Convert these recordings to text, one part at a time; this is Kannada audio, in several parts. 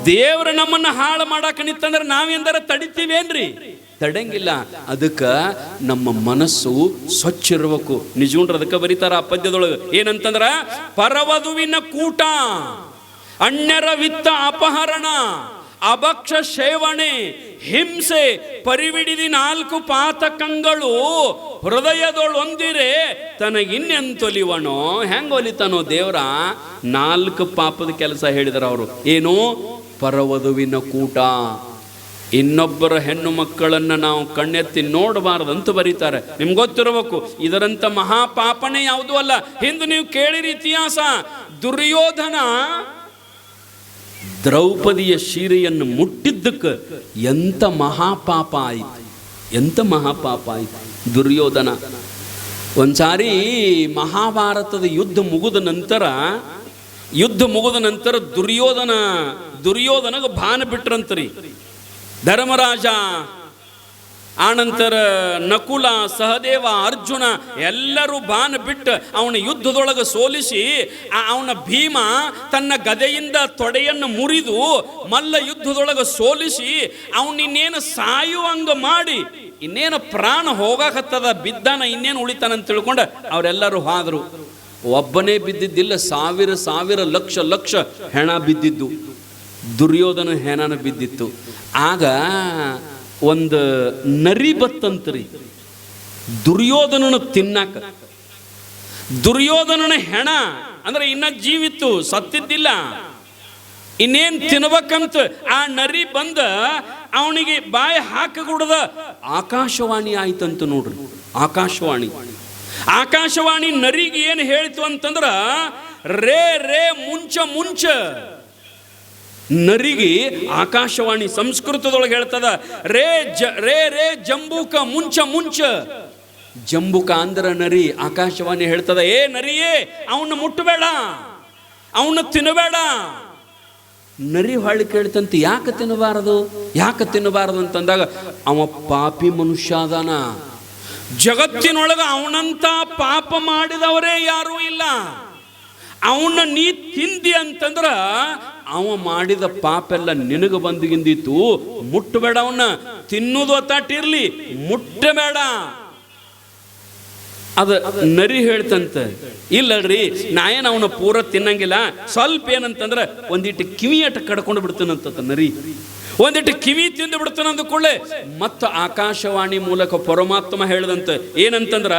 ದೇವ್ರ ನಮ್ಮನ್ನ ಹಾಳು ಮಾಡಾಕ ನಿತ್ತಂದ್ರೆ ನಾವೆಂದರೆ ತಡಿತೀವೇನ್ರಿ? ತಡಂಗಿಲ್ಲ. ಅದಕ್ಕೆ ನಮ್ಮ ಮನಸ್ಸು ಸ್ವಚ್ಛ ಇರಬೇಕು. ನಿಜೂನ್ರ ಅದಕ್ಕೆ ಬರೀತಾರ ಆ ಪದ್ಯದೊಳಗೆ ಏನಂತಂದ್ರ, ಪರವಧುವಿನ ಕೂಟ, ಅಣ್ಯರ ವಿತ್ತ ಅಪಹರಣ, ಅಭಕ್ಷ ಸೇವನೆ, ಹಿಂಸೆ, ಪರಿವಿಡಿದಿ 4 ಪಾತಕಗಳು ಹೃದಯದೊಳೊಂದಿರೆ ತನಗಿನ್ನೆಂತೊಲಿವನೋ. ಹೆಂಗ ಒಲಿತಾನೋ ದೇವ್ರ? 4 ಪಾಪದ ಕೆಲಸ ಹೇಳಿದಾರ ಅವರು. ಏನು? ಪರವಧುವಿನ ಕೂಟ, ಇನ್ನೊಬ್ಬರ ಹೆಣ್ಣು ಮಕ್ಕಳನ್ನ ನಾವು ಕಣ್ಣೆತ್ತಿ ನೋಡಬಾರದಂತ ಬರೀತಾರೆ. ನಿಮ್ಗೆ ಗೊತ್ತಿರಬೇಕು, ಇದರಂತ ಮಹಾಪಾಪನೇ ಯಾವುದೂ ಅಲ್ಲ. ಹಿಂದೆ ನೀವು ಕೇಳಿರಿ ಇತಿಹಾಸ. ದುರ್ಯೋಧನ ದ್ರೌಪದಿಯ ಸೀರೆಯನ್ನು ಮುಟ್ಟಿದ್ದಕ್ಕೆ ಎಂತ ಮಹಾಪಾಪ ಆಯಿತು, ಎಂತ ಮಹಾಪಾಪ ಆಯಿತು. ದುರ್ಯೋಧನ ಒಂದ್ಸಾರಿ ಮಹಾಭಾರತದ ಯುದ್ಧ ಮುಗಿದ ನಂತರ ದುರ್ಯೋಧನಗೆ ಬಾನ ಬಿಟ್ರಂತ್ರಿ ಧರ್ಮರಾಜ. ಆನಂತರ ನಕುಲ, ಸಹದೇವ, ಅರ್ಜುನ ಎಲ್ಲರೂ ಬಾನ ಬಿಟ್ಟು ಅವನ ಯುದ್ಧದೊಳಗೆ ಸೋಲಿಸಿ, ಅವನ ಭೀಮ ತನ್ನ ಗದೆಯಿಂದ ತೊಡೆಯನ್ನು ಮುರಿದು ಮಲ್ಲ ಯುದ್ಧದೊಳಗೆ ಸೋಲಿಸಿ ಅವನಿನ್ನೇನು ಸಾಯುವಂಗ ಮಾಡಿ, ಇನ್ನೇನು ಪ್ರಾಣ ಹೋಗಾಕತ್ತದ, ಬಿದ್ದಾನ, ಇನ್ನೇನು ಉಳಿತಾನಂತ ತಿಳ್ಕೊಂಡು ಅವರೆಲ್ಲರೂ ಹೋದ್ರು. ಒಬ್ಬನೇ ಬಿದ್ದಿದ್ದಿಲ್ಲ, ಸಾವಿರ ಲಕ್ಷ ಹೆಣ ಬಿದ್ದಿದ್ದು. ದುರ್ಯೋಧನ ಹೆಣನ ಬಿದ್ದಿತ್ತು. ಆಗ ಒಂದು ನರಿ ಬತ್ತಂತ್ರಿ ದುರ್ಯೋಧನನ ತಿನ್ನಾಕ. ದುರ್ಯೋಧನನ ಹೆಣ ಅಂದ್ರೆ ಇನ್ನ ಜೀವಿತ್ತು, ಸತ್ತಿದ್ದಿಲ್ಲ. ಇನ್ನೇನ್ ತಿನ್ಬೇಕಂತ ಆ ನರಿ ಬಂದ ಅವನಿಗೆ ಬಾಯಿ ಹಾಕಗುಡದ ಆಕಾಶವಾಣಿ ಆಯ್ತಂತ ನೋಡ್ರಿ. ಆಕಾಶವಾಣಿ ನರಿಗೆ ಏನು ಹೇಳಿತು ಅಂತಂದ್ರ, ರೇ ಮುಂಚ. ನರಿಗೆ ಆಕಾಶವಾಣಿ ಸಂಸ್ಕೃತದೊಳಗೆ ಹೇಳ್ತದ, ರೇ ಜಂಬೂಕ ಮುಂಚ. ಜಂಬೂಕ ಅಂದ್ರ ನರಿ. ಆಕಾಶವಾಣಿ ಹೇಳ್ತದ, ಏ ನರಿಯೇ, ಅವನ್ನ ಮುಟ್ಟಬೇಡ, ಅವನ್ನ ತಿನ್ನಬೇಡ. ನರಿ ಹೊಳ್ಳಿ ಕೇಳ್ತಂತ, ಯಾಕೆ ತಿನ್ನಬಾರದು ಅಂತಂದಾಗ, ಅವ ಪಾಪಿ ಮನುಷ್ಯ ಅದಾನ. ಜಗತ್ತಿನೊಳಗ ಅವನಂತ ಪಾಪ ಮಾಡಿದವರೇ ಯಾರೂ ಇಲ್ಲ. ಅವನ್ನ ನೀ ತಿಂದಿ ಅಂತಂದ್ರ ಅವ ಮಾಡಿದ ಪಾಪ ಎಲ್ಲ ನಿನಗ ಬಂದಿಗಿಂದಿತ್ತು. ಮುಟ್ಟಬೇಡ, ಅವನ್ನ ತಿನ್ನುವುದು ಒತ್ತಾಟಿರ್ಲಿ, ಮುಟ್ಟಬೇಡ. ಅದ ನರಿ ಹೇಳ್ತಂತ, ಇಲ್ಲಲ್ರಿ ನಾ ಏನು ಅವನ ಪೂರ ತಿನ್ನಂಗಿಲ್ಲ, ಸ್ವಲ್ಪ ಏನಂತಂದ್ರ ಒಂದಿಟ್ಟು ಕಿವಿ ಅಟ ಕಡ್ಕೊಂಡು ಬಿಡ್ತಾನಂತ ನರಿ. ಒಂದಿಟ್ಟು ಕಿವಿ ತಿಂದು ಬಿಡ್ತಾನ ಅಂದ್ಕೊಳ್ಳೆ. ಮತ್ತ ಆಕಾಶವಾಣಿ ಮೂಲಕ ಪರಮಾತ್ಮ ಹೇಳ್ದಂತ ಏನಂತಂದ್ರ,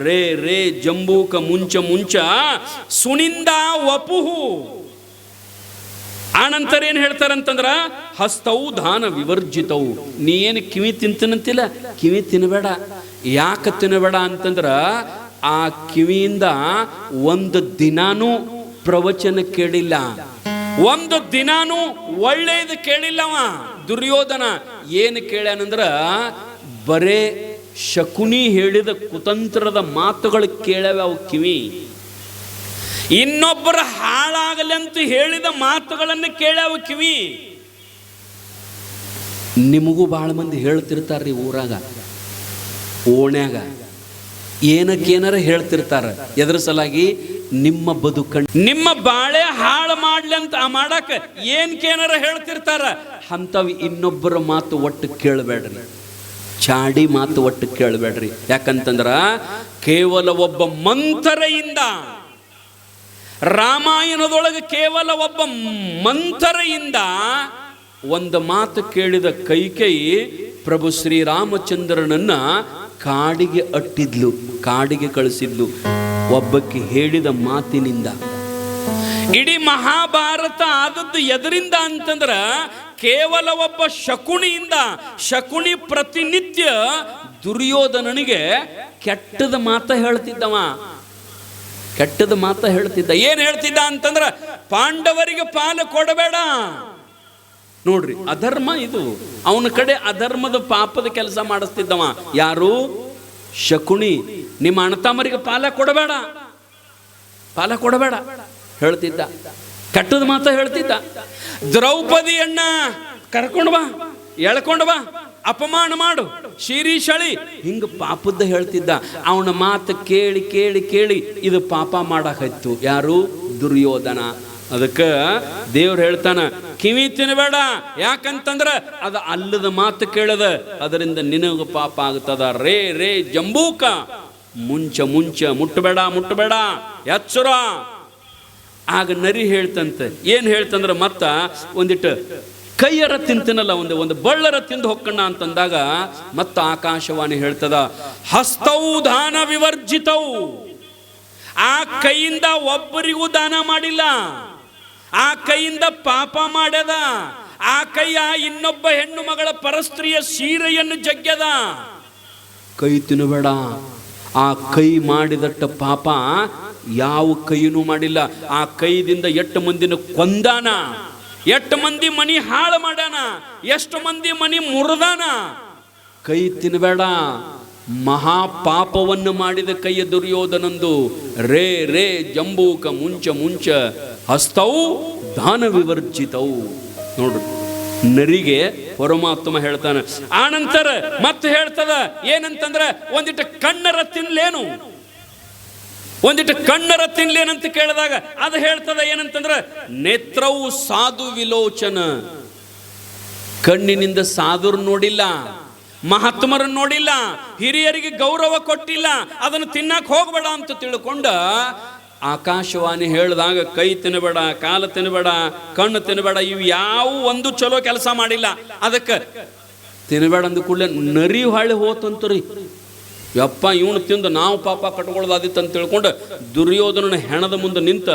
ರೇ ಜಂಬೂಕ ಮುಂಚ ಸುನಿಂದ ವಪುಹು. ಆನಂತರ ಏನ್ ಹೇಳ್ತಾರಂತಂದ್ರ, ಹಸ್ತವು ದಾನ ವಿವರ್ಜಿತವು. ನೀ ಏನು ಕಿವಿ ತಿಂತನಂತಿಲ್ಲ, ಕಿವಿ ತಿನ್ನಬೇಡ. ಯಾಕೆ ತಿನ್ನಬೇಡ ಅಂತಂದ್ರ, ಆ ಕಿವಿಯಿಂದ ಒಂದು ದಿನಾನೂ ಪ್ರವಚನ ಕೇಳಿಲ್ಲ, ಒಂದು ದಿನಾನೂ ಒಳ್ಳೇದು ಕೇಳಿಲ್ಲವ ದುರ್ಯೋಧನ. ಏನು ಕೇಳ್ಯಾನಂದ್ರ, ಬರೇ ಶಕುನಿ ಹೇಳಿದ ಕುತಂತ್ರದ ಮಾತುಗಳು ಕೇಳವೆ ಅವು ಕಿವಿ. ಇನ್ನೊಬ್ಬರ ಹಾಳಾಗಲಿ ಅಂತ ಹೇಳಿದ ಮಾತುಗಳನ್ನು ಕೇಳವ ಕಿವಿ. ನಿಮಗೂ ಬಹಳ ಮಂದಿ ಹೇಳ್ತಿರ್ತಾರ್ರಿ ಊರಾಗ, ಓಣ್ಯಾಗ ಏನಕ್ಕೇನಾರ ಹೇಳ್ತಿರ್ತಾರ. ಎದ್ರ ಸಲಾಗಿ? ನಿಮ್ಮ ಬದುಕಂಡು ನಿಮ್ಮ ಬಾಳೆ ಹಾಳು ಮಾಡ್ಲಿ ಅಂತ ಮಾಡಾಕ ಏನ್ಕೇನಾರ ಹೇಳ್ತಿರ್ತಾರ. ಅಂಥವು ಇನ್ನೊಬ್ಬರ ಮಾತು ಒಟ್ಟು ಕೇಳಬೇಡ್ರಿ, ಚಾಡಿ ಮಾತು ಒಟ್ಟು ಕೇಳಬೇಡ್ರಿ. ಯಾಕಂತಂದ್ರ ಕೇವಲ ಒಬ್ಬ ಮಂಥರೆಯಿಂದ, ರಾಮಾಯಣದೊಳಗೆ ಕೇವಲ ಒಬ್ಬ ಮಂಥರೆಯಿಂದ ಒಂದು ಮಾತು ಕೇಳಿದ ಕೈಕೇಯಿ ಪ್ರಭು ಶ್ರೀರಾಮಚಂದ್ರನನ್ನ ಕಾಡಿಗೆ ಅಟ್ಟಿದ್ಲು, ಕಾಡಿಗೆ ಕಳಿಸಿದ್ಲು ಒಬ್ಬಕ್ಕೆ ಹೇಳಿದ ಮಾತಿನಿಂದ. ಇಡೀ ಮಹಾಭಾರತ ಆದದ್ದು ಎದರಿಂದ ಅಂತಂದ್ರ ಕೇವಲ ಒಬ್ಬ ಶಕುನಿಯಿಂದ. ಶಕುನಿ ಪ್ರತಿನಿತ್ಯ ದುರ್ಯೋಧನನಿಗೆ ಕೆಟ್ಟದ ಮಾತ ಹೇಳ್ತಿದ್ದವ, ಕೆಟ್ಟದ ಮಾತ ಹೇಳ್ತಿದ್ದ. ಏನ್ ಹೇಳ್ತಿದ್ದ ಅಂತಂದ್ರ, ಪಾಂಡವರಿಗೆ ಪಾಲು ಕೊಡಬೇಡ. ನೋಡ್ರಿ, ಅಧರ್ಮ ಇದು. ಅವನ ಕಡೆ ಅಧರ್ಮದ ಪಾಪದ ಕೆಲಸ ಮಾಡಿಸ್ತಿದ್ದವ ಯಾರು? ಶಕುನಿ. ನಿಮ್ಮ ಅಣ್ಣತಮ್ಮರಿಗೆ ಪಾಲ ಕೊಡಬೇಡ ಹೇಳ್ತಿದ್ದ, ಕೆಟ್ಟದ ಮಾತ ಹೇಳ್ತಿದ್ದ. ದ್ರೌಪದಿಯನ್ನ ಕರ್ಕೊಂಡು ಬಾ, ಎಳ್ಕೊಂಡು ಬಾ, ಅಪಮಾನ ಮಾಡು, ಶಿರೀಶಳಿ, ಹಿಂಗ ಪಾಪದ ಹೇಳ್ತಿದ್ದ. ಅವನ ಮಾತು ಕೇಳಿ ಕೇಳಿ ಕೇಳಿ ಇದು ಪಾಪ ಮಾಡಾಕತ್ತು ಯಾರು? ದುರ್ಯೋಧನ. ಅದಕ್ಕೆ ದೇವ್ರು ಹೇಳ್ತಾನ, ಕಿವಿ ತಿನ್ನಬೇಡ. ಯಾಕಂತಂದ್ರ ಅದು ಅಲ್ಲದ ಮಾತು ಕೇಳದ, ಅದರಿಂದ ನಿನಗ ಪಾಪ ಆಗ್ತದ. ರೇ ರೇ ಜಂಬೂಕ, ಮುಂಚ ಮುಟ್ಟಬೇಡ ಎಚ್ಚರ. ಆಗ ನರಿ ಹೇಳ್ತಂತೆ, ಏನು ಹೇಳ್ತಂದ್ರೆ ಮತ್ತ ಒಂದಿಟ್ಟು ಕೈಯರ ತಿಂತನಲ್ಲ, ಒಂದು ಬಳ್ಳರ ತಿಂದು ಹೊಕ್ಕಣ್ಣ ಅಂತಂದಾಗ ಮತ್ತ ಆಕಾಶವಾಣಿ ಹೇಳ್ತದ, ಹಸ್ತೌ ದಾನ ವಿವರ್ಜಿತೌ. ಆ ಕೈಯಿಂದ ಒಬ್ಬರಿಗೂ ದಾನ ಮಾಡಿಲ್ಲ, ಆ ಕೈಯಿಂದ ಪಾಪ ಮಾಡ್ಯದ. ಆ ಕೈಯ ಇನ್ನೊಬ್ಬ ಹೆಣ್ಣು ಮಗಳ ಪರಸ್ತ್ರೀಯ ಸೀರೆಯನ್ನು ಜಗ್ಗ್ಯದ. ಕೈ ತಿನ್ನಬೇಡ. ಆ ಕೈ ಮಾಡಿದಟ್ಟ ಪಾಪ ಯಾವ ಕೈನೂ ಮಾಡಿಲ್ಲ. ಆ ಕೈದಿಂದ ಎಷ್ಟು ಮಂದಿನ ಕೊಂದಾನ, ಎಷ್ಟು ಮಂದಿ ಮನಿ ಹಾಳು ಮಾಡ್ಯಾನ, ಎಷ್ಟು ಮಂದಿ ಮನಿ ಮುರಿದಾನ. ಕೈ ತಿನ್ನಬೇಡ. ಮಹಾಪಾಪವನ್ನು ಮಾಡಿದ ಕೈಯ ದುರ್ಯೋಧನಂದು. ರೇ ರೇ ಜಂಬೂಕ, ಮುಂಚ ಹಸ್ತವು ದಾನ ವಿವರ್ಜಿತವು. ನೋಡ್ರಿ, ನರಿಗೆ ಪರಮಾತ್ಮ ಹೇಳ್ತಾನೆ. ಆನಂತರ ಮತ್ತೆ ಹೇಳ್ತದ ಏನಂತಂದ್ರೆ, ಒಂದಿಟ್ಟು ಕಣ್ಣರ ತಿನ್ಲೇನಂತ ಕೇಳಿದಾಗ ಅದು ಹೇಳ್ತದ ಏನಂತಂದ್ರೆ, ನೇತ್ರವು ಸಾಧು ವಿಲೋಚನ. ಕಣ್ಣಿನಿಂದ ಸಾಧುರು ನೋಡಿಲ್ಲ, ಮಹಾತ್ಮರನ್ನು ನೋಡಿಲ್ಲ, ಹಿರಿಯರಿಗೆ ಗೌರವ ಕೊಟ್ಟಿಲ್ಲ, ಅದನ್ನು ತಿನ್ನಕ್ ಹೋಗ್ಬೇಡ ಅಂತ ತಿಳ್ಕೊಂಡ ಆಕಾಶವಾಣಿ ಹೇಳಿದಾಗ ಕೈ ತಿನ್ನಬೇಡ, ಕಾಲು ತಿನ್ನಬೇಡ, ಕಣ್ಣು ತಿನ್ನಬೇಡ, ಇವು ಯಾವ ಒಂದು ಚಲೋ ಕೆಲಸ ಮಾಡಿಲ್ಲ. ಅದಕ್ಕೆ ತಿನ್ನಬೇಡ ಅಂದ ಕೂಡಲೇ ನರಿ ಹೊಳ್ಳಿ ಹೋತಂತ್ರಿ. ಯಪ್ಪ, ಇವನು ತಿಂದು ನಾವು ಪಾಪ ಕಟ್ಕೊಳ್ಳೋದಾದಿತ್ತು ಅಂತ ತಿಳ್ಕೊಂಡು ದುರ್ಯೋಧನನ ಹೆಣದ ಮುಂದೆ ನಿಂತ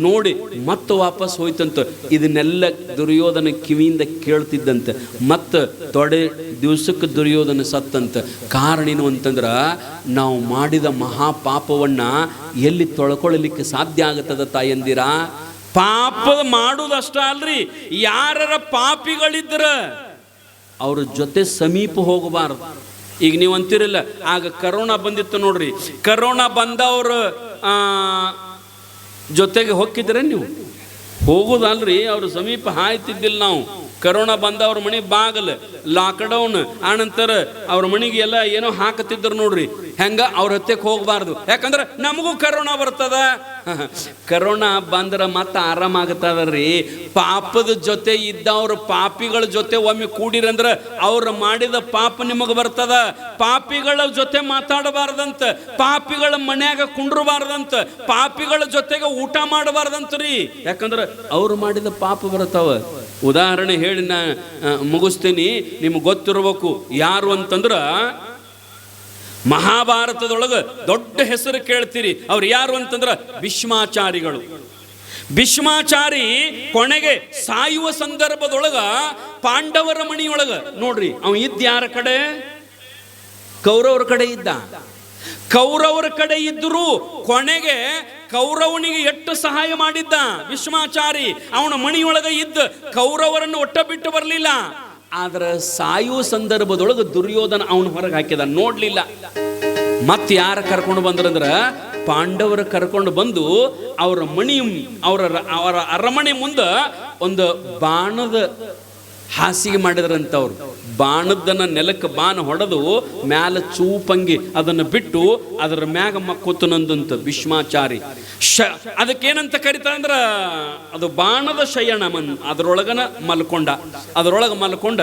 ನೋಡಿ ಮತ್ತೆ ವಾಪಸ್ ಹೋಯ್ತಂತ. ಇದನ್ನೆಲ್ಲ ದುರ್ಯೋಧನ ಕಿವಿಯಿಂದ ಕೇಳ್ತಿದ್ದಂತೆ. ಮತ್ತು ತೊಡೆ ದಿವಸಕ್ಕೆ ದುರ್ಯೋಧನ ಸತ್ತಂತ. ಕಾರಣ ಏನು ಅಂತಂದ್ರೆ, ನಾವು ಮಾಡಿದ ಮಹಾಪಾಪವನ್ನು ಎಲ್ಲಿ ತೊಳ್ಕೊಳ್ಳಲಿಕ್ಕೆ ಸಾಧ್ಯ ಆಗುತ್ತದ ತಾಯಂದಿರ? ಪಾಪ ಮಾಡುವುದಷ್ಟ ಅಲ್ರಿ, ಯಾರ ಪಾಪಿಗಳಿದ್ರ ಅವ್ರ ಜೊತೆ ಸಮೀಪ ಹೋಗಬಾರದು. ಈಗ ನೀವು ಅಂತಿರಲ್ಲ, ಆಗ ಕರೋನಾ ಬಂದಿತ್ತು ನೋಡ್ರಿ, ಕರೋನಾ ಬಂದವ್ರ ಜೊತೆಗೆ ಹೋಗಿದ್ರೆ ನೀವು ಹೋಗೋದಲ್ರಿ, ಅವ್ರ ಸಮೀಪ ಹಾಯ್ತಿದ್ದಿಲ್ಲ ನಾವು. ಕರೋನಾ ಬಂದವ್ರ ಮನೆ ಬಾಗಲ್ ಲಾಕ್ಡೌನ್ ಆನಂತರ ಅವ್ರ ಮನೆಗೆ ಎಲ್ಲ ಏನೋ ಹಾಕತಿದ್ರು ನೋಡ್ರಿ, ಹೆಂಗ ಅವ್ರ ಹತ್ತಕ್ಕೆ ಹೋಗಬಾರ್ದು. ಯಾಕಂದ್ರೆ ನಮಗೂ ಕರೋನಾ ಬರ್ತದ. ಕರೋನಾ ಬಂದ್ರೆ ಮತ್ತೆ ಆರಾಮಾಗತ್ತದ್ರಿ. ಪಾಪದ ಜೊತೆ ಇದ್ದವ್ರ ಪಾಪಿಗಳ ಜೊತೆ ಒಮ್ಮೆ ಕೂಡಿರಂದ್ರೆ ಅವ್ರು ಮಾಡಿದ ಪಾಪ ನಿಮಗೆ ಬರ್ತದ. ಪಾಪಿಗಳ ಜೊತೆ ಮಾತಾಡಬಾರ್ದಂತ, ಪಾಪಿಗಳ ಮನ್ಯಾಗ ಕುಂಡ್ರಬಾರ್ದಂತ, ಪಾಪಿಗಳ ಜೊತೆಗೆ ಊಟ ಮಾಡಬಾರ್ದಂತ್ರಿ. ಯಾಕಂದ್ರೆ ಅವ್ರು ಮಾಡಿದ ಪಾಪ ಬರ್ತಾವ. ಉದಾಹರಣೆ ಹೇಳಿ ನಾ ಮುಗಿಸ್ತೀನಿ. ನಿಮ್ಗೆ ಗೊತ್ತಿರ್ಬೇಕು ಯಾರು ಅಂತಂದ್ರ, ಮಹಾಭಾರತದೊಳಗೆ ದೊಡ್ಡ ಹೆಸರು ಕೇಳ್ತೀರಿ. ಅವ್ರು ಯಾರು ಅಂತಂದ್ರ ಭೀಷ್ಮಾಚಾರಿಗಳು. ಭೀಷ್ಮಾಚಾರಿ ಕೊನೆಗೆ ಸಾಯುವ ಸಂದರ್ಭದೊಳಗ ಪಾಂಡವರ ಮಣಿಯೊಳಗ ನೋಡ್ರಿ, ಅವ ಇದ್ದ ಯಾರ ಕಡೆ? ಕೌರವರ ಕಡೆ ಇದ್ದ. ಕೌರವರ ಕಡೆ ಇದ್ದರೂ ಕೊನೆಗೆ ಕೌರವನಿಗೆ ಎಷ್ಟು ಸಹಾಯ ಮಾಡಿದ್ದ ಭೀಷ್ಮಾಚಾರಿ. ಅವನ ಮಣಿಯೊಳಗ ಇದ್ದ ಕೌರವರನ್ನು ಒಟ್ಟ ಬಿಟ್ಟು ಬರಲಿಲ್ಲ. ಆದ್ರೆ ಸಾಯುವ ಸಂದರ್ಭದೊಳಗೆ ದುರ್ಯೋಧನ ಅವನ ಹೊರಗೆ ಹಾಕಿದ, ನೋಡ್ಲಿಲ್ಲ. ಮತ್ತೆ ಯಾರ ಕರ್ಕೊಂಡು ಬಂದ್ರಂದ್ರ ಪಾಂಡವರ ಕರ್ಕೊಂಡು ಬಂದು ಅವರ ಮಣಿ ಅವರ ಅರಮನೆ ಮುಂದೆ ಒಂದು ಬಾಣದ ಹಾಸಿಗೆ ಮಾಡಿದ್ರಂತವ್ರು. ಬಾಣದನ್ನ ನೆಲಕ್ಕೆ ಬಾಣ ಹೊಡೆದು ಮ್ಯಾಲ ಚೂಪಂಗಿ ಅದನ್ನು ಬಿಟ್ಟು ಅದರ ಮ್ಯಾಗ ಮಕ್ಕೋತನಂದಂತ ಭೀಷ್ಮಾಚಾರಿ. ಅದಕ್ಕೇನಂತ ಕರಿತಾರೆ ಅಂದ್ರೆ, ಅದು ಬಾಣದ ಶಯನ. ಅದರೊಳಗನ ಮಲ್ಕೊಂಡ, ಅದರೊಳಗೆ ಮಲ್ಕೊಂಡ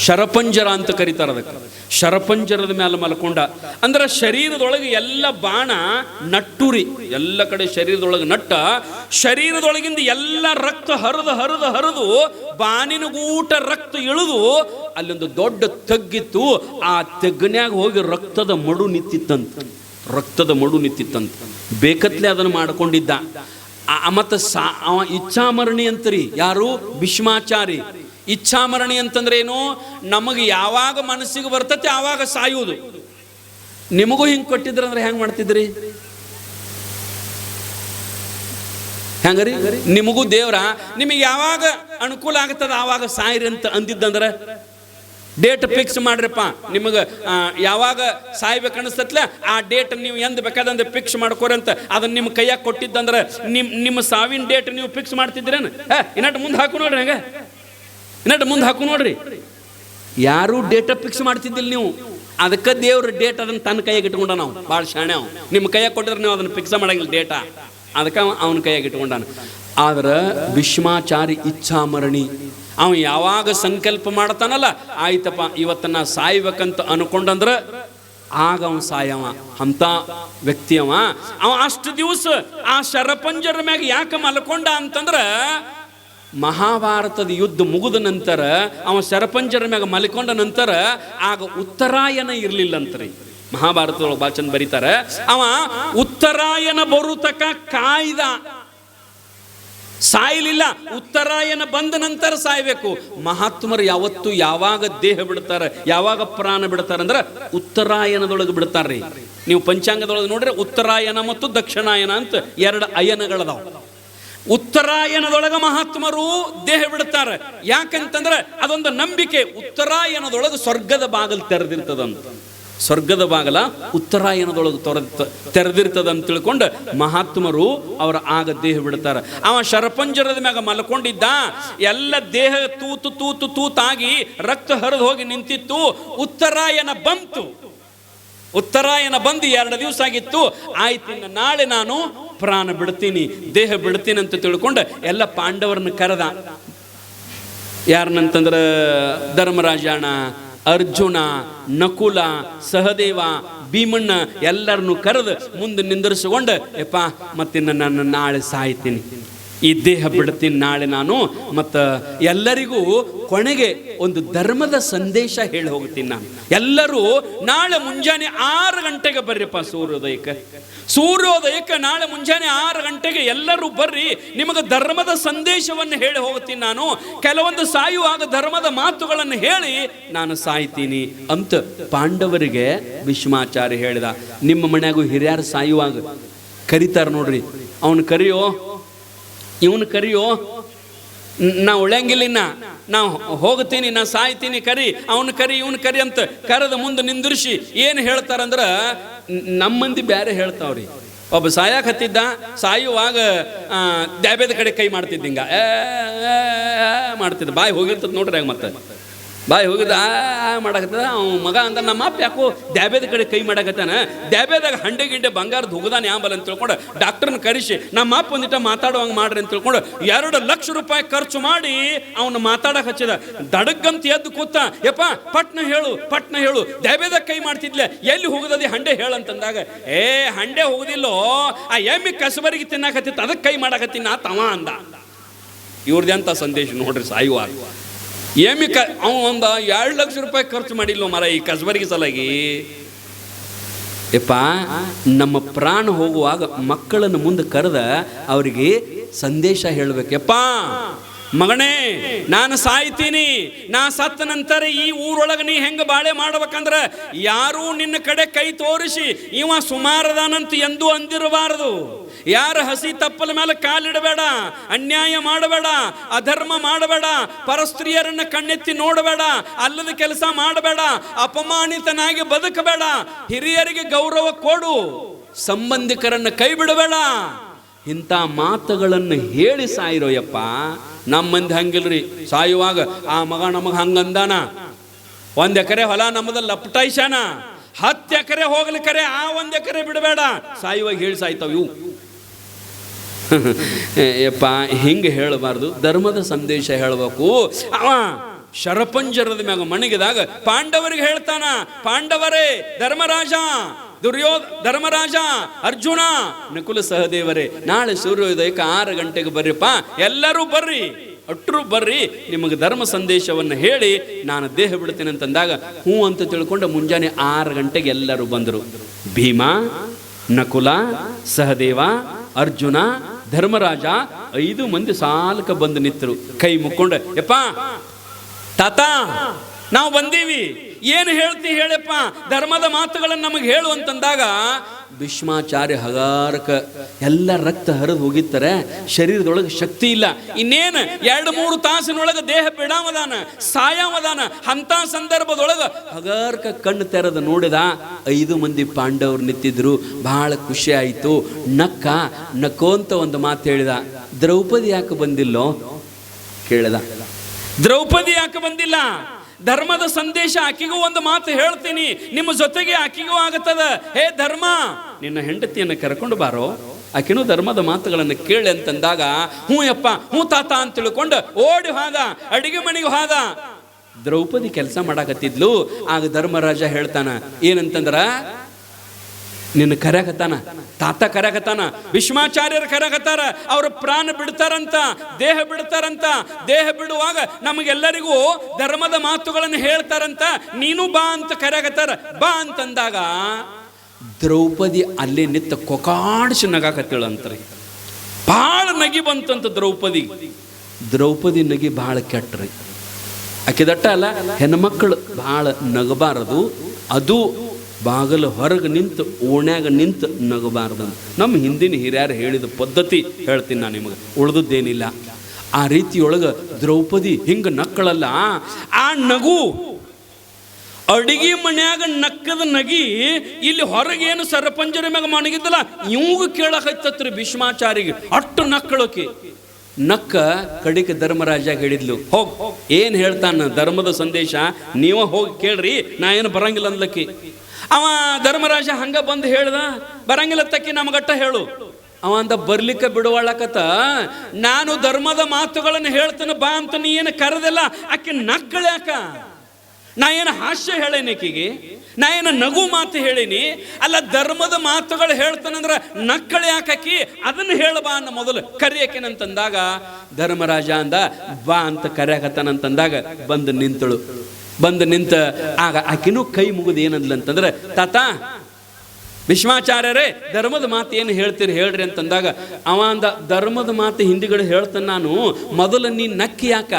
ಶರಪಂಜರ ಅಂತ ಕರೀತಾರೆ ಅದಕ್ಕೆ. ಶರಪಂಜರದ ಮೇಲೆ ಮಲ್ಕೊಂಡ ಅಂದ್ರೆ ಶರೀರದೊಳಗೆ ಎಲ್ಲ ಬಾಣ ನಟ್ಟುರಿ, ಎಲ್ಲ ಕಡೆ ಶರೀರದೊಳಗೆ ನಟ್ಟ, ಶರೀರದೊಳಗಿಂದ ಎಲ್ಲ ರಕ್ತ ಹರಿದು ಬಾನಿನಗೂಟ ರಕ್ತ ಇಳಿದು ಅಲ್ಲೊಂದು ದೊಡ್ಡ ತಗ್ಗಿತ್ತು. ಆ ತೆಗ್ಗನ್ಯಾಗ ಹೋಗಿ ರಕ್ತದ ಮಡು ನಿಂತಿತ್ತಂತ. ಬೇಕತ್ಲೆ ಅದನ್ನು ಮಾಡ್ಕೊಂಡಿದ್ದ. ಮತ್ತ ಅವ ಇಚ್ಛಾಮರಣಿ ಅಂತರಿ. ಯಾರು? ಭೀಷ್ಮಾಚಾರಿ. ಇಚ್ಛಾಮರಣಿ ಅಂತಂದ್ರೆ ಏನು? ನಮಗೆ ಯಾವಾಗ ಮನಸ್ಸಿಗೆ ಬರ್ತತೆ ಆವಾಗ ಸಾಯುವುದು. ನಿಮಗೂ ಹಿಂಗೆ ಕೊಟ್ಟಿದ್ರಂದ್ರೆ ಹೆಂಗ್ ಮಾಡ್ತಿದ್ರಿ? ಹೆಂಗರಿ? ನಿಮಗೂ ದೇವ್ರ ನಿಮಗೆ ಯಾವಾಗ ಅನುಕೂಲ ಆಗ್ತದ ಆವಾಗ ಸಾಯಿರಿ ಅಂತ ಅಂದಿದ್ದಂದ್ರೆ ಡೇಟ್ ಫಿಕ್ಸ್ ಮಾಡ್ರಪ್ಪ. ನಿಮಗೆ ಯಾವಾಗ ಸಾಯ್ಬೇಕನ್ನಿಸ್ತತ್ಲ ಆ ಡೇಟ್ ನೀವು ಎಂದು ಬೇಕಾದಂದ್ರೆ ಫಿಕ್ಸ್ ಮಾಡ್ಕೋರಿ ಅಂತ ಅದನ್ನ ನಿಮ್ಮ ಕೈಯಾಗ ಕೊಟ್ಟಿದ್ದಂದ್ರೆ ನಿಮ್ಮ ಸಾವಿನ ಡೇಟ್ ನೀವು ಫಿಕ್ಸ್ ಮಾಡ್ತಿದ್ರೇನು? ಇನ್ನಟ್ಟು ಮುಂದೆ ಹಾಕು ನೋಡ್ರಿ, ಹಂಗೆ ಇನ್ನಟ್ಟು ಮುಂದೆ ಹಾಕು ನೋಡ್ರಿ. ಯಾರೂ ಡೇಟ ಫಿಕ್ಸ್ ಮಾಡ್ತಿದ್ದಿಲ್ಲ ನೀವು. ಅದಕ್ಕೆ ದೇವ್ರ ಡೇಟ್ ಅದನ್ನು ತನ್ನ ಕೈಯಾಗ ಇಟ್ಕೊಂಡ ನಾವು ಭಾಳ ಶಾಣೆ. ನಿಮ್ಮ ಕೈಯಾಗ ಕೊಟ್ಟಿದ್ರೆ ನೀವು ಅದನ್ನು ಫಿಕ್ಸ್ ಮಾಡಂಗಿಲ್ಲ ಡೇಟಾ. ಅದಕ್ಕೆ ಅವನ ಕೈಯಾಗಿ ಇಟ್ಕೊಂಡಾನ. ಆದ್ರೆ ಭೀಷ್ಮಾಚಾರಿ ಇಚ್ಛಾಮರಣಿ, ಅವ ಯಾವಾಗ ಸಂಕಲ್ಪ ಮಾಡ್ತಾನಲ್ಲ, ಆಯ್ತಪ್ಪ ಇವತ್ತನ್ನ ಸಾಯ್ಬೇಕಂತ ಅನ್ಕೊಂಡಂದ್ರ ಆಗ ಅವನು ಸಾಯವ. ಅಂತ ವ್ಯಕ್ತಿ ಅವ ಅಷ್ಟು ದಿವಸ ಆ ಶರಪಂಜರ ಮ್ಯಾಗ ಯಾಕೆ ಮಲ್ಕೊಂಡ ಅಂತಂದ್ರ, ಮಹಾಭಾರತದ ಯುದ್ಧ ಮುಗಿದ ನಂತರ ಅವ ಶರಪಂಜರ ಮ್ಯಾಗ ಮಲ್ಕೊಂಡ ನಂತರ ಆಗ ಉತ್ತರಾಯಣ ಇರ್ಲಿಲ್ಲಂತ್ರಿ. ಮಹಾಭಾರತದೊಳಗೆ ಭಾಳ ಚಂದ ಬರೀತಾರೆ, ಅವ ಉತ್ತರಾಯಣ ಬರುತಕ ಕಾಯ್ದ, ಸಾಯಲಿಲ್ಲ. ಉತ್ತರಾಯಣ ಬಂದ ನಂತರ ಸಾಯ್ಬೇಕು. ಮಹಾತ್ಮರು ಯಾವತ್ತು ಯಾವಾಗ ದೇಹ ಬಿಡ್ತಾರೆ, ಯಾವಾಗ ಪ್ರಾಣ ಬಿಡ್ತಾರೆ ಅಂದ್ರೆ ಉತ್ತರಾಯಣದೊಳಗೆ ಬಿಡ್ತಾರ್ರಿ. ನೀವು ಪಂಚಾಂಗದೊಳಗೆ ನೋಡ್ರಿ ಉತ್ತರಾಯಣ ಮತ್ತು ದಕ್ಷಿಣಾಯನ ಅಂತ 2 ಅಯನಗಳದಾವ. ಉತ್ತರಾಯಣದೊಳಗೆ ಮಹಾತ್ಮರು ದೇಹ ಬಿಡ್ತಾರೆ. ಯಾಕಂತಂದ್ರೆ ಅದೊಂದು ನಂಬಿಕೆ, ಉತ್ತರಾಯಣದೊಳಗೆ ಸ್ವರ್ಗದ ಬಾಗಿಲು ತೆರೆದಿರ್ತದಂತ. ಸ್ವರ್ಗದ ಬಾಗಲ ಉತ್ತರಾಯಣದೊಳಗೆ ತೆರೆದಿರ್ತದಂತ ತಿಳ್ಕೊಂಡು ಮಹಾತ್ಮರು ಅವರ ಆಗ ದೇಹ ಬಿಡ್ತಾರೆ. ಅವ ಶರಪಂಜರದ ಮ್ಯಾಗ ಮಲ್ಕೊಂಡಿದ್ದ, ಎಲ್ಲ ದೇಹ ತೂತು ತೂತು ತೂತಾಗಿ ರಕ್ತ ಹರಿದು ಹೋಗಿ ನಿಂತಿತ್ತು. ಉತ್ತರಾಯಣ ಬಂತು. ಉತ್ತರಾಯಣ ಬಂದು 2 ದಿವಸ ಆಗಿತ್ತು. ಆಯ್ತು, ಇನ್ನು ನಾಳೆ ನಾನು ಪ್ರಾಣ ಬಿಡ್ತೀನಿ, ದೇಹ ಬಿಡ್ತೀನಿ ಅಂತ ತಿಳ್ಕೊಂಡು ಎಲ್ಲ ಪಾಂಡವರನ್ನ ಕರೆದ. ಯಾರನ್ನಂತಂದ್ರೆ ಧರ್ಮರಾಜಾಣ, ಅರ್ಜುನ, ನಕುಲ, ಸಹದೇವ, ಭೀಮಣ್ಣ ಎಲ್ಲರನ್ನು ಕರೆದು ಮುಂದೆ ನಿಂದಿರಿಸಿಕೊಂಡು, ಯಪ್ಪ ಮತ್ತಿನ್ನು ನಾನು ನಾಳೆ ಸಾಯ್ತೀನಿ, ಈ ದೇಹ ಬಿಡ್ತೀನಿ ನಾಳೆ ನಾನು, ಮತ್ತು ಎಲ್ಲರಿಗೂ ಕೊನೆಗೆ ಒಂದು ಧರ್ಮದ ಸಂದೇಶ ಹೇಳಿ ಹೋಗ್ತೀನಿ ನಾನು. ಎಲ್ಲರೂ ನಾಳೆ ಮುಂಜಾನೆ 6 ಗಂಟೆಗೆ ಬರ್ರಿಪ್ಪ, ಸೂರ್ಯೋದಯಕ್ಕೆ ನಾಳೆ ಮುಂಜಾನೆ 6 ಗಂಟೆಗೆ ಎಲ್ಲರೂ ಬರ್ರಿ, ನಿಮಗೆ ಧರ್ಮದ ಸಂದೇಶವನ್ನು ಹೇಳಿ ಹೋಗ್ತೀನಿ ನಾನು. ಕೆಲವೊಂದು ಸಾಯುವಾಗ ಧರ್ಮದ ಮಾತುಗಳನ್ನು ಹೇಳಿ ನಾನು ಸಾಯ್ತೀನಿ ಅಂತ ಪಾಂಡವರಿಗೆ ಭೀಷ್ಮಾಚಾರ್ಯ ಹೇಳಿದ. ನಿಮ್ಮ ಮನ್ಯಾಗೂ ಹಿರಿಯರು ಸಾಯುವಾಗ ಕರೀತಾರೆ ನೋಡ್ರಿ, ಅವನು ಕರಿಯೋ, ಇವನು ಕರಿಯೋ, ನಾ ಉಳಿಯಂಗಿಲ್ಲ, ನಾ ಹೋಗ್ತೀನಿ, ನಾ ಸಾಯ್ತೀನಿ, ಕರಿ, ಅವನು ಕರಿ, ಇವನು ಕರಿ ಅಂತ ಕರೆದ ಮುಂದೆ ನಿಂದಿರಿಸಿ ಏನು ಹೇಳ್ತಾರಂದ್ರ, ನಮ್ಮ ಮಂದಿ ಬೇರೆ ಹೇಳ್ತಾವ್ರಿ. ಒಬ್ಬ ಸಾಯಕ್ ಹತ್ತಿದ್ದ, ಸಾಯುವಾಗ ದ್ಯಾಬೇದ ಕಡೆ ಕೈ ಮಾಡ್ತಿದ್ದ, ಹಿಂಗ ಮಾಡ್ತಿದ್ದ, ಬಾಯಿ ಹೋಗಿರ್ತದ ನೋಡ್ರಿ. ಮತ್ತೆ ಬಾಯಿ ಹೋಗಿದ್ದ ಮಾಡಕತ್ತದ. ಅವ ಮಗ ಅಂತ ನಮ್ಮ ಅಪ್ಪ ಯಾಕೋ ದ್ಯಾಬೇದ ಕಡೆ ಕೈ ಮಾಡಕತ್ತಾನ, ದ್ಯಾಬೇದಾಗ ಹಂಡೆ ಗಿಂಡೆ ಬಂಗಾರದ ಹೋಗದಾನ ಯಾಂಬಲ್ ಅಂತ ತಿಳ್ಕೊಂಡು ಡಾಕ್ಟರ್ನ ಕರೆಸಿ ನಮ್ಮ ಅಪ್ಪ ಒಂದಿಟ ಮಾತಾಡುವಂಗೆ ಮಾಡ್ರಿ ಅಂತ ತಿಳ್ಕೊಂಡು 2 ಲಕ್ಷ ರೂಪಾಯಿ ಖರ್ಚು ಮಾಡಿ ಅವನು ಮಾತಾಡಕ್ ಹಚ್ಚಿದ. ದಡಗಂತ ಎದ್ದು ಕೂತ, ಯಪ್ಪ ಪಟ್ನ ಹೇಳು, ದ್ಯಾಬೇದಾಗ ಕೈ ಮಾಡ್ತಿದ್ಲೆ, ಎಲ್ಲಿ ಹೋಗದಿ ಹಂಡೆ ಹೇಳಂತಂದಾಗ, ಹಂಡೆ ಹೋಗುದಿಲ್ಲೋ, ಆ ಎಮ್ಮಿ ಕಸಬರಿಗೆ ತಿನ್ನಾಕತ್ತಿತ್ತು, ಅದಕ್ಕೆ ಕೈ ಮಾಡಕತ್ತೀನಿ ತವ ಅಂದ. ಇವ್ರದ್ದೆ ಅಂತ ಸಂದೇಶ ನೋಡ್ರಿ. ಸಾಯುವಾಗ ಅವ ಒಂದು 2 ಲಕ್ಷ ರೂಪಾಯಿ ಖರ್ಚು ಮಾಡಿಲ್ಲ ಮರ ಈ ಕಸಬರಿಗೆ ಸಲಾಗಿ. ಯಪ್ಪ, ನಮ್ಮ ಪ್ರಾಣ ಹೋಗುವಾಗ ಮಕ್ಕಳನ್ನು ಮುಂದೆ ಕರೆದ ಅವರಿಗೆ ಸಂದೇಶ ಹೇಳ್ಬೇಕು. ಯಪ್ಪ ಮಗನೇ, ನಾನು ಸಾಯ್ತೀನಿ, ನಾ ಸತ್ತ ನಂತರ ಈ ಊರೊಳಗೆ ನೀ ಹೆಂಗ ಬಾಳೆ ಮಾಡ್ಬೇಕಂದ್ರೆ ಯಾರೂ ನಿನ್ನ ಕಡೆ ಕೈ ತೋರಿಸಿ ಇವ ಸುಮಾರದಾನಂತ ಎಂದೂ ಅಂದಿರಬಾರದು. ಯಾರು ಹಸಿ ತಪ್ಪಲ ಮೇಲೆ ಕಾಲಿಡಬೇಡ, ಅನ್ಯಾಯ ಮಾಡಬೇಡ, ಅಧರ್ಮ ಮಾಡಬೇಡ, ಪರಸ್ತ್ರೀಯರನ್ನ ಕಣ್ಣೆತ್ತಿ ನೋಡಬೇಡ, ಅಲ್ಲದ ಕೆಲಸ ಮಾಡಬೇಡ, ಅಪಮಾನಿತನಾಗಿ ಬದುಕಬೇಡ, ಹಿರಿಯರಿಗೆ ಗೌರವ ಕೊಡು, ಸಂಬಂಧಿಕರನ್ನ ಕೈ ಬಿಡಬೇಡ. ಇಂಥ ಮಾತುಗಳನ್ನು ಹೇಳಿ ಸಾಯಿರೋಯಪ್ಪ. ನಮ್ಮ ಮಂದಿ ಹಂಗಿಲ್ರಿ, ಸಾಯುವಾಗ ಆ ಮಗ ನಮಗ ಹಂಗಂದಾನ, 1 ಎಕರೆ ಹೊಲ ನಮ್ಮದ ಲಪಟಾಯಿಸಾನ, 10 ಎಕರೆ ಹೋಗ್ಲಿ ಕರೆ, ಆ 1 ಎಕರೆ ಬಿಡಬೇಡ, ಸಾಯುವಾಗ ಹೇಳಿ ಸಾಯ್ತಾವ ಇವು. ಯಪ್ಪ ಹಿಂಗೆ ಹೇಳಬಾರ್ದು, ಧರ್ಮದ ಸಂದೇಶ ಹೇಳಬೇಕು. ಅವ ಶರಪಂಜರದ ಮ್ಯಾಗ ಮಣಗಿದಾಗ ಪಾಂಡವರಿಗೆ ಹೇಳ್ತಾನ, ಪಾಂಡವರೇ, ಧರ್ಮರಾಜ, ಅರ್ಜುನ, ನಕುಲ, ಸಹದೇವರೇ, ನಾಳೆ ಸೂರ್ಯೋದಯಕ್ಕೆ 6 ಗಂಟೆಗೆ ಬರ್ರಿಪ್ಪ, ಎಲ್ಲರೂ ಬರ್ರಿ, ಅಟ್ರು ಬರ್ರಿ, ನಿಮಗೆ ಧರ್ಮ ಸಂದೇಶವನ್ನು ಹೇಳಿ ನಾನು ದೇಹ ಬಿಡ್ತೇನೆ ಅಂತಂದಾಗ ಹ್ಞೂ ಅಂತ ತಿಳ್ಕೊಂಡು ಮುಂಜಾನೆ 6 ಗಂಟೆಗೆ ಎಲ್ಲರೂ ಬಂದರು. ಭೀಮ, ನಕುಲ, ಸಹದೇವ, ಅರ್ಜುನ, ಧರ್ಮರಾಜ 5 ಮಂದಿ ಸಾಲಕ ಬಂದು ನಿಂತರು. ಕೈ ಮುಕ್ಕೊಂಡು, ಯಪ್ಪ ತಾತ ನಾವು ಬಂದೀವಿ, ಏನು ಹೇಳ್ತಿ ಹೇಳಪ್ಪ, ಧರ್ಮದ ಮಾತುಗಳನ್ನು ನಮಗೆ ಹೇಳು ಅಂತಂದಾಗ ಭೀಷ್ಮಾಚಾರ್ಯ ಹಗಾರಕ ಎಲ್ಲ ರಕ್ತ ಹರಿದು ಹೋಗಿರ್ತಾರೆ, ಶರೀರದೊಳಗೆ ಶಕ್ತಿ ಇಲ್ಲ, ಇನ್ನೇನು 2-3 ತಾಸಿನೊಳಗೆ ದೇಹ ಬಿಡಾಮದಾನ, ಸಾಯಾಮದಾನ. ಅಂತ ಸಂದರ್ಭದೊಳಗೆ ಹಗಾರಕ ಕಣ್ಣು ತೆರೆದು ನೋಡಿದ 5 ಮಂದಿ ಪಾಂಡವರು ನಿಂತಿದ್ರು. ಬಹಳ ಖುಷಿ ಆಯಿತು. ನಕ್ಕೋಂತ ಒಂದು ಮಾತು ಹೇಳಿದ, ದ್ರೌಪದಿ ಯಾಕೆ ಬಂದಿಲ್ಲೋ ಕೇಳಿದ. ದ್ರೌಪದಿ ಯಾಕೆ ಬಂದಿಲ್ಲ? ಧರ್ಮದ ಸಂದೇಶ ಆಕಿಗೂ ಒಂದು ಮಾತು ಹೇಳ್ತೀನಿ, ನಿಮ್ಮ ಜೊತೆಗೆ ಆಕಿಗೂ ಆಗತ್ತದ. ಹೇ ಧರ್ಮ, ನಿನ್ನ ಹೆಂಡತಿಯನ್ನು ಕರ್ಕೊಂಡು ಬಾರೋ, ಆಕೆನೂ ಧರ್ಮದ ಮಾತುಗಳನ್ನು ಕೇಳಿ ಅಂತಂದಾಗ ಹ್ಞೂ ಯಪ್ಪ ಹ್ಞೂ ತಾತ ಅಂತ ತಿಳ್ಕೊಂಡು ಓಡಿ ಹೋದ, ಅಡಿಗೆ ಮನೆಗೆ ಹೋದ. ದ್ರೌಪದಿ ಕೆಲಸ ಮಾಡಾಕತ್ತಿದ್ಲು. ಆಗ ಧರ್ಮರಾಜ ಹೇಳ್ತಾನ ಏನಂತಂದ್ರ, ನಿನ್ನ ಕರ್ಯಾಕತ್ತಾನ, ತಾತ ಕರ್ಯಾಕತ್ತಾನ, ಭೀಷ್ಮಾಚಾರ್ಯರು ಕರ್ಯಾಕತ್ತಾರ, ಅವ್ರ ಪ್ರಾಣ ಬಿಡ್ತಾರಂತ, ದೇಹ ಬಿಡ್ತಾರಂತ. ದೇಹ ಬಿಡುವಾಗ ನಮಗೆಲ್ಲರಿಗೂ ಧರ್ಮದ ಮಾತುಗಳನ್ನು ಹೇಳ್ತಾರಂತ, ನೀನು ಬಾ ಅಂತ ಕರ್ಯಾಕತ್ತಾರ, ಬಾ ಅಂತಂದಾಗ ದ್ರೌಪದಿ ಅಲ್ಲೇ ನಿಂತ ಕೊಕಾಡಿಸಿ ನಗಾಕತ್ತೇಳಂತ್ರಿ. ಭಾಳ ನಗಿ ಬಂತಂತ ದ್ರೌಪದಿ ನಗಿ ಭಾಳ ಕೆಟ್ಟ್ರಿ. ಆಕೆದಟ್ಟ ಅಲ್ಲ, ಹೆಣ್ಮಕ್ಕಳು ಭಾಳ ನಗಬಾರದು, ಅದು ಬಾಗಲು ಹೊರಗೆ ನಿಂತು ಓಣ್ಯಾಗ ನಿಂತು ನಗಬಾರ್ದಂತ ನಮ್ಮ ಹಿಂದಿನ ಹಿರಿಯರು ಹೇಳಿದ ಪದ್ಧತಿ ಹೇಳ್ತೀನಿ ನಾನು ನಿಮಗೆ, ಉಳಿದದ್ದೇನಿಲ್ಲ. ಆ ರೀತಿಯೊಳಗೆ ದ್ರೌಪದಿ ಹಿಂಗೆ ನಕ್ಕಳಲ್ಲ, ಆ ನಗು ಅಡಿಗೆ ಮನ್ಯಾಗ ನಕ್ಕದ ನಗಿ ಇಲ್ಲಿ ಹೊರಗೇನು ಸರಪಂಜರ ಮ್ಯಾಗ ಮಣಗಿದ್ದಲ್ಲ ಇವಾಗ ಕೇಳಕೈತತ್ರಿ ಭೀಷ್ಮಾಚಾರಿಗೆ. ಅಟ್ಟು ನಕ್ಕಳೋಕೆ ನಕ್ಕ ಕಡಿಕೆ ಧರ್ಮರಾಜ ಹೇಳಿದ್ಲು, ಹೋಗ್ ಏನ್ ಹೇಳ್ತಾನ ಧರ್ಮದ ಸಂದೇಶ ನೀವ ಹೋಗಿ ಕೇಳ್ರಿ, ನಾ ಏನು ಬರಂಗಿಲ್ಲ ಅಂದ್ಲಕ್ಕಿ. ಅವ ಧರ್ಮರಾಜ ಹಂಗ ಬಂದು ಹೇಳ್ದ, ಬರಂಗಿಲ್ಲ ತಕ್ಕಿ ನಮಗಟ್ಟ ಹೇಳು. ಅವ ಅಂದ ಬರ್ಲಿಕ್ಕೆ ಬಿಡುವಳಕತ್ತ, ನಾನು ಧರ್ಮದ ಮಾತುಗಳನ್ನು ಹೇಳ್ತಾನೆ ಬಾ ಅಂತ ನೀ ಏನು ಕರೆದಿಲ್ಲ. ಆಕೆ ನಕ್ಕಳ್ಯಾಕ? ನಾ ಏನು ಹಾಸ್ಯ ಹೇಳೇನಿ ಆಕಿಗೆ? ನಾ ಏನು ನಗು ಮಾತು ಹೇಳೀನಿ? ಅಲ್ಲ, ಧರ್ಮದ ಮಾತುಗಳು ಹೇಳ್ತಾನಂದ್ರ ನಕ್ಕಳೆ ಯಾಕಾಕಿ? ಅದನ್ನು ಹೇಳಬಾ ಅನ್ನ ಮೊದಲು ಕರಿಯಕೇನಂತಂದಾಗ ಧರ್ಮರಾಜ ಅಂದ, ಬಾ ಅಂತ ಕರೆಯಕತ್ತಾನಂತಂದಾಗ ಬಂದು ನಿಂತಳು. ಬಂದು ನಿಂತ ಆಗ ಆಕಿನೂ ಕೈ ಮುಗಿದು ಏನಂದ್ಲಂತಂದ್ರೆ, ತಾತ ಭೀಷ್ಮಾಚಾರ್ಯರೇ ಧರ್ಮದ ಮಾತು ಏನು ಹೇಳ್ತೀರಿ ಹೇಳ್ರಿ ಅಂತಂದಾಗ ಅವ ಅಂದ, ಧರ್ಮದ ಮಾತು ಹಿಂದಿಗಡೆ ಹೇಳ್ತಾನೆ ನಾನು, ಮೊದಲು ನೀ ನಕ್ಕಿ ಯಾಕ?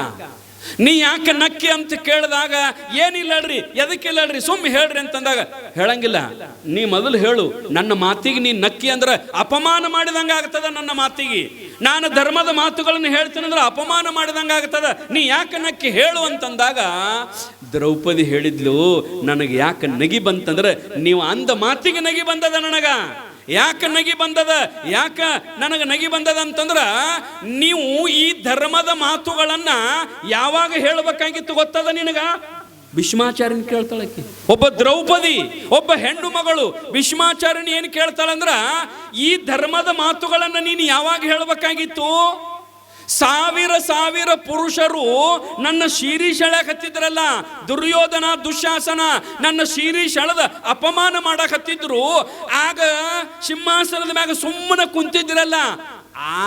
ನೀ ಯಾಕೆ ನಕ್ಕಿ ಅಂತ ಕೇಳಿದಾಗ ಏನಿಲ್ಲಡ್ರಿ, ಎದಕ್ಕಿಲ್ಲಡ್ರಿ, ಸುಮ್ಮನೆ ಹೇಳ್ರಿ ಅಂತಂದಾಗ ಹೇಳಂಗಿಲ್ಲ, ನೀ ಮೊದಲು ಹೇಳು. ನನ್ನ ಮಾತಿಗೆ ನೀ ನಕ್ಕಿ ಅಂದ್ರೆ ಅಪಮಾನ ಮಾಡಿದಂಗ ಆಗ್ತದ. ನನ್ನ ಮಾತಿಗೆ ನಾನು ಧರ್ಮದ ಮಾತುಗಳನ್ನು ಹೇಳ್ತೀನಿ ಅಂದ್ರೆ ಅಪಮಾನ ಮಾಡಿದಂಗ ಆಗ್ತದ. ನೀ ಯಾಕೆ ನಕ್ಕಿ ಹೇಳು ಅಂತಂದಾಗ ದ್ರೌಪದಿ ಹೇಳಿದ್ಲು, ನನಗೆ ಯಾಕೆ ನಗಿ ಬಂತಂದ್ರೆ ನೀವು ಅಂದ ಮಾತಿಗೆ ನಗಿ ಬಂದದ. ನನಗ ಯಾಕೆ ನಗಿ ಬಂದದ? ಯಾಕ ನನಗೆ ನಗಿ ಬಂದದ ಅಂತಂದ್ರ, ನೀವು ಈ ಧರ್ಮದ ಮಾತುಗಳನ್ನ ಯಾವಾಗ ಹೇಳಬೇಕಾಗಿತ್ತು ಗೊತ್ತದ ನಿನಗ? ಭೀಷ್ಮಾಚಾರ್ಯನ್ ಕೇಳ್ತಾಳಕ್ಕೆ. ಒಬ್ಬ ದ್ರೌಪದಿ, ಒಬ್ಬ ಹೆಣ್ಣು ಮಗಳು ಭೀಷ್ಮಾಚಾರ್ಯನ್ ಏನು ಕೇಳ್ತಾಳಂದ್ರ, ಈ ಧರ್ಮದ ಮಾತುಗಳನ್ನ ನೀನು ಯಾವಾಗ ಹೇಳಬೇಕಾಗಿತ್ತು? ಸಾವಿರ ಪುರುಷರು ನನ್ನ ಶಿರೀಷ್ ಎಳಕತ್ತಿದ್ರಲ್ಲ, ದುರ್ಯೋಧನ ದುಶ್ಯಾಸನ ನನ್ನ ಶಿರೀಷ್ ಎಳೆದ ಅಪಮಾನ ಮಾಡಕತ್ತಿದ್ರು. ಆಗ ಸಿಂಹಾಸನದ ಮ್ಯಾಗ ಸುಮ್ಮನೆ ಕುಂತಿದ್ರಲ್ಲ,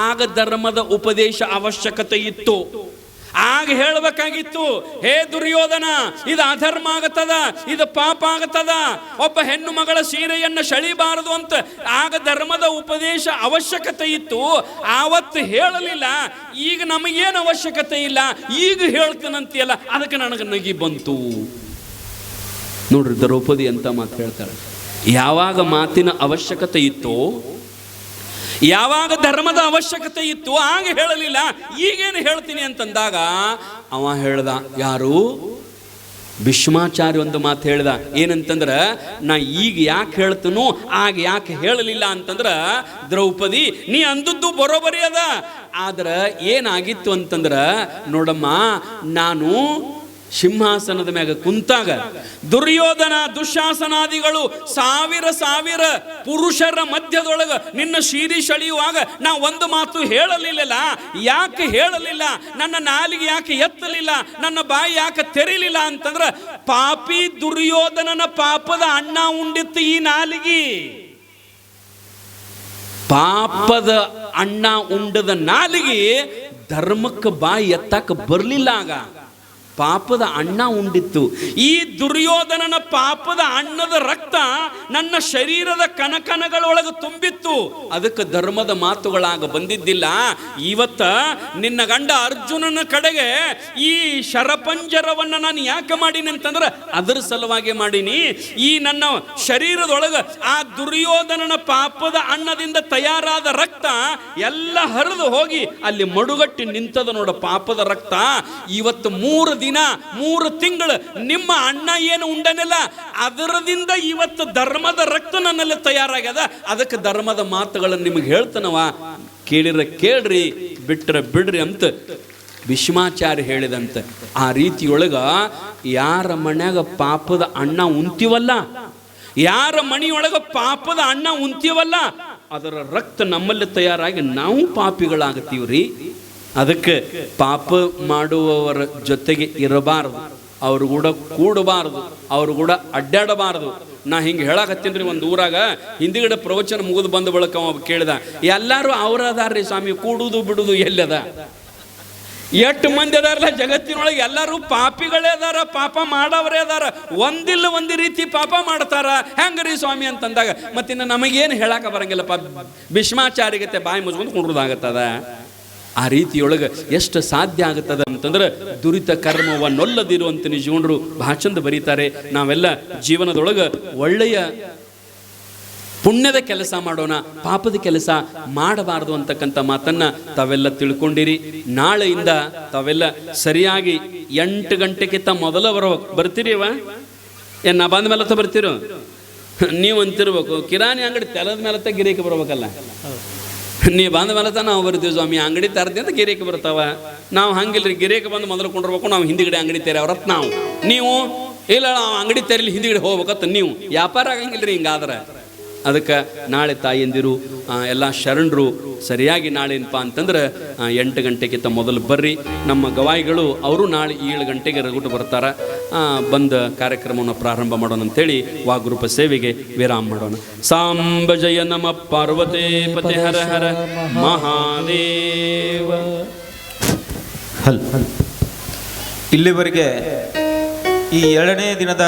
ಆಗ ಧರ್ಮದ ಉಪದೇಶ ಅವಶ್ಯಕತೆ ಇತ್ತು. ಆಗ ಹೇಳಬೇಕಾಗಿತ್ತು, ಹೇ ದುರ್ಯೋಧನ, ಇದು ಅಧರ್ಮ ಆಗತ್ತದ, ಇದು ಪಾಪ ಆಗತ್ತದ, ಒಬ್ಬ ಹೆಣ್ಣು ಮಗಳ ಸೀರೆಯನ್ನು ಸೆಳಿಬಾರದು ಅಂತ ಆಗ ಧರ್ಮದ ಉಪದೇಶ ಅವಶ್ಯಕತೆ ಇತ್ತು. ಆವತ್ತು ಹೇಳಲಿಲ್ಲ. ಈಗ ನಮಗೇನು ಅವಶ್ಯಕತೆ ಇಲ್ಲ, ಈಗ ಹೇಳ್ತೀನಂತೀಯಲ್ಲ, ಅದಕ್ಕೆ ನನಗೆ ನಗಿ ಬಂತು. ನೋಡ್ರಿ ದ್ರೌಪದಿ ಅಂತ ಮಾತು ಹೇಳ್ತಾಳೆ. ಯಾವಾಗ ಮಾತಿನ ಅವಶ್ಯಕತೆ ಇತ್ತು, ಯಾವಾಗ ಧರ್ಮದ ಅವಶ್ಯಕತೆ ಇತ್ತು, ಆಗ ಹೇಳಲಿಲ್ಲ. ಈಗೇನು ಹೇಳ್ತೀನಿ ಅಂತಂದಾಗ ಅವ ಹೇಳ್ದ, ಯಾರು? ಭೀಷ್ಮಾಚಾರ್ಯ ಒಂದು ಮಾತು ಹೇಳ್ದ. ಏನಂತಂದ್ರ, ನಾ ಈಗ ಯಾಕೆ ಹೇಳ್ತನೋ ಆಗ ಯಾಕೆ ಹೇಳಲಿಲ್ಲ ಅಂತಂದ್ರ, ದ್ರೌಪದಿ ನೀ ಅಂದದ್ದು ಬರೋಬರಿ ಅದ. ಆದ್ರೆ ಏನಾಗಿತ್ತು ಅಂತಂದ್ರ, ನೋಡಮ್ಮ, ನಾನು ಸಿಂಹಾಸನದ ಮ್ಯಾಗ ಕುಂತಾಗ ದುರ್ಯೋಧನ ದುಶ್ಯಾಸನಾದಿಗಳು ಸಾವಿರ ಪುರುಷರ ಮಧ್ಯದೊಳಗ ನಿನ್ನ ಶಿರೀಷ್ ಅಳಿಯುವಾಗ ನಾ ಒಂದು ಮಾತು ಹೇಳಲಿಲ್ಲ. ಯಾಕೆ ಹೇಳಲಿಲ್ಲ? ನನ್ನ ನಾಲಿಗೆ ಯಾಕೆ ಎತ್ತಲಿಲ್ಲ? ನನ್ನ ಬಾಯಿ ಯಾಕೆ ತೆರಿಲಿಲ್ಲ ಅಂತಂದ್ರ, ಪಾಪಿ ದುರ್ಯೋಧನನ ಪಾಪದ ಅಣ್ಣ ಉಂಡಿತ್ತು ಈ ನಾಲಿಗೆ. ಪಾಪದ ಅಣ್ಣ ಉಂಡದ ನಾಲಿಗೆ ಧರ್ಮಕ್ಕೆ ಬಾಯಿ ಎತ್ತಾಕ ಬರ್ಲಿಲ್ಲ. ಆಗ ಪಾಪದ ಅಣ್ಣ ಉಂಡಿತ್ತು. ಈ ದುರ್ಯೋಧನನ ಪಾಪದ ಅಣ್ಣದ ರಕ್ತ ನನ್ನ ಶರೀರದ ಕನಕನಗಳೊಳಗೆ ತುಂಬಿತ್ತು. ಅದಕ್ಕೆ ಧರ್ಮದ ಮಾತುಗಳಾಗ ಬಂದಿದ್ದಿಲ್ಲ. ಇವತ್ತ ನಿನ್ನ ಗಂಡ ಅರ್ಜುನನ ಕಡೆಗೆ ಈ ಶರಪಂಜರವನ್ನು ನಾನು ಯಾಕೆ ಮಾಡೀನಿ ಅಂತಂದ್ರೆ ಅದರ ಸಲುವಾಗಿ ಮಾಡೀನಿ. ಈ ನನ್ನ ಶರೀರದೊಳಗೆ ಆ ದುರ್ಯೋಧನನ ಪಾಪದ ಅನ್ನದಿಂದ ತಯಾರಾದ ರಕ್ತ ಎಲ್ಲ ಹರಿದು ಹೋಗಿ ಅಲ್ಲಿ ಮಡುಗಟ್ಟಿ ನಿಂತದ ನೋಡ ಪಾಪದ ರಕ್ತ. ಇವತ್ತು 3 ದಿನ 3 ತಿಂಗಳು ನಿಮ್ಮ ಅಣ್ಣ ಏನು ಉಂಡನಿಲ್ಲ, ಅದರದಿಂದ ಇವತ್ತು ಧರ್ಮದ ರಕ್ತ ನನ್ನಲ್ಲಿ ತಯಾರಾಗ್ಯದ. ಅದಕ್ಕೆ ಧರ್ಮದ ಮಾತುಗಳನ್ನು ನಿಮಗೆ ಹೇಳ್ತಾನವ, ಕೇಳಿರ ಕೇಳ್ರಿ, ಬಿಟ್ರ ಬಿಡ್ರಿ ಅಂತ ಭೀಷ್ಮಾಚಾರ್ಯ ಹೇಳಿದಂತೆ. ಆ ರೀತಿಯೊಳಗ ಯಾರ ಮನ್ಯಾಗ ಪಾಪದ ಅಣ್ಣ ಉಂತೀವಲ್ಲ, ಯಾರ ಮನೆಯೊಳಗ ಪಾಪದ ಅಣ್ಣ ಉಂತೀವಲ್ಲ, ಅದರ ರಕ್ತ ನಮ್ಮಲ್ಲಿ ತಯಾರಾಗಿ ನಾವು ಪಾಪಿಗಳಾಗತ್ತೀವ್ರಿ. ಅದಕ್ಕೆ ಪಾಪ ಮಾಡುವವರ ಜೊತೆಗೆ ಇರಬಾರದು, ಅವ್ರು ಕೂಡ ಕೂಡಬಾರದು, ಅವ್ರು ಕೂಡ ಅಡ್ಡಾಡಬಾರದು. ನಾ ಹಿಂಗೆ ಹೇಳಕತ್ತೀನಿ. ಒಂದು ಊರಾಗ ಹಿಂದಿಗಡೆ ಪ್ರವಚನ ಮುಗಿದು ಬಂದ ಬಳಿಕ ಅವ ಕೇಳಿದ, ಎಲ್ಲರೂ ಅವ್ರ ಅದಾರ್ರಿ ಸ್ವಾಮಿ, ಕೂಡುದು ಬಿಡುದು ಎಲ್ಲದ? ಎಷ್ಟು ಮಂದಿ ಅದಾರಲ್ಲ ಜಗತ್ತಿನೊಳಗೆ, ಎಲ್ಲರೂ ಪಾಪಿಗಳೇ ಅದಾರ, ಪಾಪ ಮಾಡವರೇ ಅದಾರ, ಒಂದಿಲ್ಲ ಒಂದು ರೀತಿ ಪಾಪ ಮಾಡ್ತಾರ. ಹೆಂಗ್ರಿ ಸ್ವಾಮಿ ಅಂತಂದಾಗ ಮತ್ತಿನ್ನು ನಮಗೇನು ಹೇಳಕ ಬರಂಗಿಲ್ಲಪ್ಪ, ಭೀಷ್ಮಾಚಾರಿಗತೆ ಬಾಯಿ ಮುಚ್ಕೊಂಡು ಕುಂಡ್ರದಾಗತ್ತದ. ಆ ರೀತಿಯೊಳಗೆ ಎಷ್ಟು ಸಾಧ್ಯ ಆಗುತ್ತದೆ ಅಂತಂದ್ರೆ ದುರಿತ ಕರ್ಮವನ್ನೊಲ್ಲದಿರುವಂತ ನಿಜವನರು ಬಹಳ ಚಂದ ಬರೀತಾರೆ. ನಾವೆಲ್ಲ ಜೀವನದೊಳಗೆ ಒಳ್ಳೆಯ ಪುಣ್ಯದ ಕೆಲಸ ಮಾಡೋಣ, ಪಾಪದ ಕೆಲಸ ಮಾಡಬಾರದು ಅಂತಕ್ಕಂಥ ಮಾತನ್ನ ತಾವೆಲ್ಲ ತಿಳ್ಕೊಂಡಿರಿ. ನಾಳೆಯಿಂದ ತಾವೆಲ್ಲ ಸರಿಯಾಗಿ 8 ಗಂಟೆಗಿಂತ ಮೊದಲ ಬರ್ತೀರಿವ? ಏನ್ ನಾ ಬಂದ ಮೇಲೆ ಬರ್ತೀರೋ? ನೀವು ಅಂತಿರ್ಬೇಕು, ಕಿರಾಣಿ ಅಂಗಡಿ ತೆಲದ ಮೇಲೆ ಗಿರೇಕೆ ಬರ್ಬೇಕಲ್ಲ. ನೀ ಬಂದ ಮೇಲೆ ನಾವು ಬರ್ತೀವಿ ಸ್ವಾಮಿ, ಅಂಗಡಿ ತರದಿ ಅಂತ ಗಿರೇಕೆ ಬರ್ತಾವ. ನಾವು ಹಂಗಿಲ್ರಿ, ಗಿರೇಕೆ ಬಂದು ಮೊದಲು ಕೊಂಡಿರ್ಬೇಕು, ನಾವು ಹಿಂದಿಗಡೆ ಅಂಗಡಿ ತೆರೆಯವ್ರತ್ ನಾವು. ನೀವು ಇಲ್ಲ, ನಾವು ಅಂಗಡಿ ತೆರೀಲಿ ಹಿಂದಿಗಡೆ ಹೋಗ್ಬೇಕತ್ತ ನೀವು. ವ್ಯಾಪಾರ ಆಗಂಗಿಲ್ರಿ ಹಿಂಗಾದ್ರೆ. ಅದಕ್ಕೆ ನಾಳೆ ತಾಯಂದಿರು ಎಲ್ಲ ಶರಣರು ಸರಿಯಾಗಿ ನಾಳೆ ಏನಪ್ಪ ಅಂತಂದ್ರೆ 8 ಗಂಟೆಗಿಂತ ಮೊದಲು ಬರ್ರಿ. ನಮ್ಮ ಗವಾಯಿಗಳು ಅವರು ನಾಳೆ 7 ಗಂಟೆಗೆ ರಗುಟು ಬರ್ತಾರೆ. ಬಂದ ಕಾರ್ಯಕ್ರಮವನ್ನು ಪ್ರಾರಂಭ ಮಾಡೋಣ ಅಂತೇಳಿ ವಾಗ್ರೂಪ ಸೇವೆಗೆ ವಿರಾಮ ಮಾಡೋಣ. ಸಾಂಬ ಜಯ ನಮ ಪಾರ್ವತೇ ಪತೆ ಹರ ಹರ ಮಹಾದೇವ. ಇಲ್ಲಿವರೆಗೆ ಈ 2ನೇ ದಿನದ